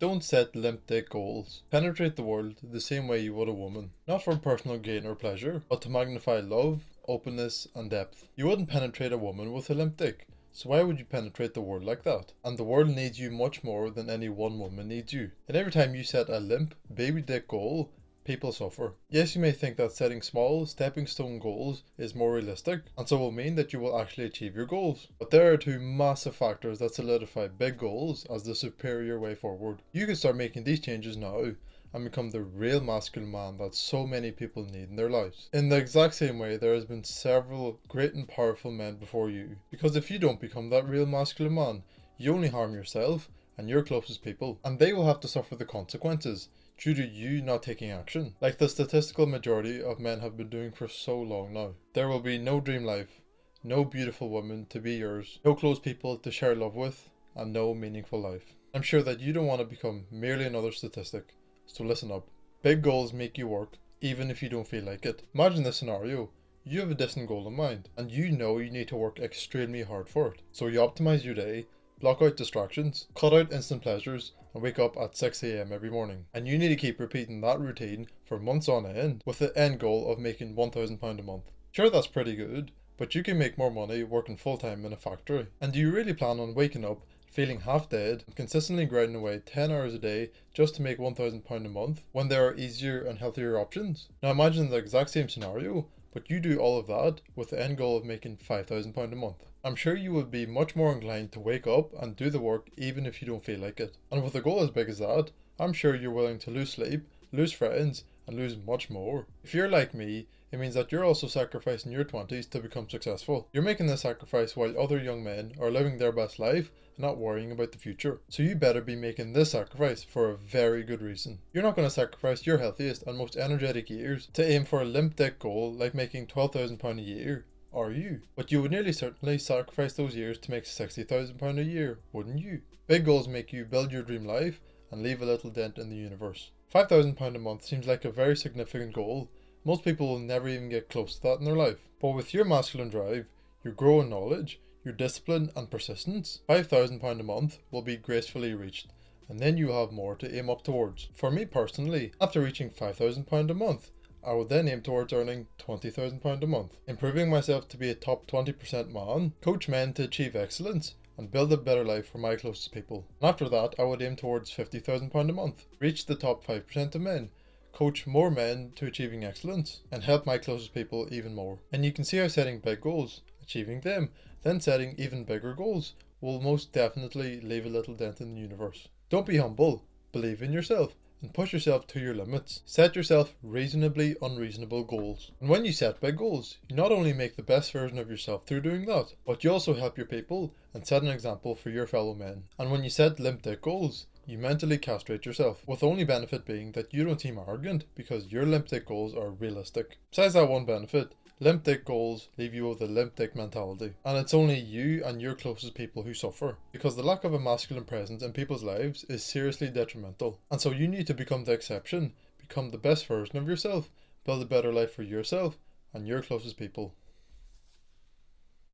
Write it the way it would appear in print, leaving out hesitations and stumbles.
Don't set limp dick goals. Penetrate the world the same way you would a woman. Not for personal gain or pleasure, but to magnify love, openness, and depth. You wouldn't penetrate a woman with a limp dick. So why would you penetrate the world like that? And the world needs you much more than any one woman needs you. And every time you set a limp, baby dick goal, people suffer. Yes, you may think that setting small, stepping stone goals is more realistic, and so will mean that you will actually achieve your goals. But there are two massive factors that solidify big goals as the superior way forward. You can start making these changes now and become the real masculine man that so many people need in their lives. In the exact same way, there has been several great and powerful men before you. Because if you don't become that real masculine man, you only harm yourself and your closest people, and they will have to suffer the consequences due to you not taking action, like the statistical majority of men have been doing for so long now. There will be no dream life, no beautiful woman to be yours, no close people to share love with, and no meaningful life. I'm sure that you don't want to become merely another statistic, so listen up. Big goals make you work, even if you don't feel like it. Imagine this scenario. You have a distant goal in mind, and you know you need to work extremely hard for it. So you optimize your day, block out distractions, cut out instant pleasures, and wake up at 6 a.m. every morning. And you need to keep repeating that routine for months on end with the end goal of making £1,000 a month. Sure, that's pretty good, but you can make more money working full-time in a factory. And do you really plan on waking up feeling half dead and consistently grinding away 10 hours a day just to make £1,000 a month when there are easier and healthier options? Now imagine the exact same scenario, but you do all of that with the end goal of making £5,000 a month. I'm sure you would be much more inclined to wake up and do the work even if you don't feel like it. And with a goal as big as that, I'm sure you're willing to lose sleep, lose friends, and lose much more. If you're like me, it means that you're also sacrificing your 20s to become successful. You're making this sacrifice while other young men are living their best life and not worrying about the future. So you better be making this sacrifice for a very good reason. You're not going to sacrifice your healthiest and most energetic years to aim for a limp dick goal like making £12,000 a year, are you? But you would nearly certainly sacrifice those years to make £60,000 a year, wouldn't you? Big goals make you build your dream life and leave a little dent in the universe. £5,000 a month seems like a very significant goal. Most people will never even get close to that in their life. But with your masculine drive, your growing knowledge, your discipline and persistence, £5,000 a month will be gracefully reached, and then you have more to aim up towards. For me personally, after reaching £5,000 a month, I would then aim towards earning £20,000 a month, improving myself to be a top 20% man, coach men to achieve excellence, and build a better life for my closest people. And after that, I would aim towards £50,000 a month, reach the top 5% of men, coach more men to achieving excellence, and help my closest people even more. And you can see how setting big goals, achieving them, then setting even bigger goals will most definitely leave a little dent in the universe. Don't be humble, believe in yourself, and push yourself to your limits. Set yourself reasonably unreasonable goals. And when you set big goals, you not only make the best version of yourself through doing that, but you also help your people and set an example for your fellow men. And when you set limp dick goals, you mentally castrate yourself, with the only benefit being that you don't seem arrogant because your limp dick goals are realistic. Besides that one benefit, limp dick goals leave you with a limp dick mentality, and it's only you and your closest people who suffer, because the lack of a masculine presence in people's lives is seriously detrimental. And so you need to become the exception, become the best version of yourself, build a better life for yourself and your closest people.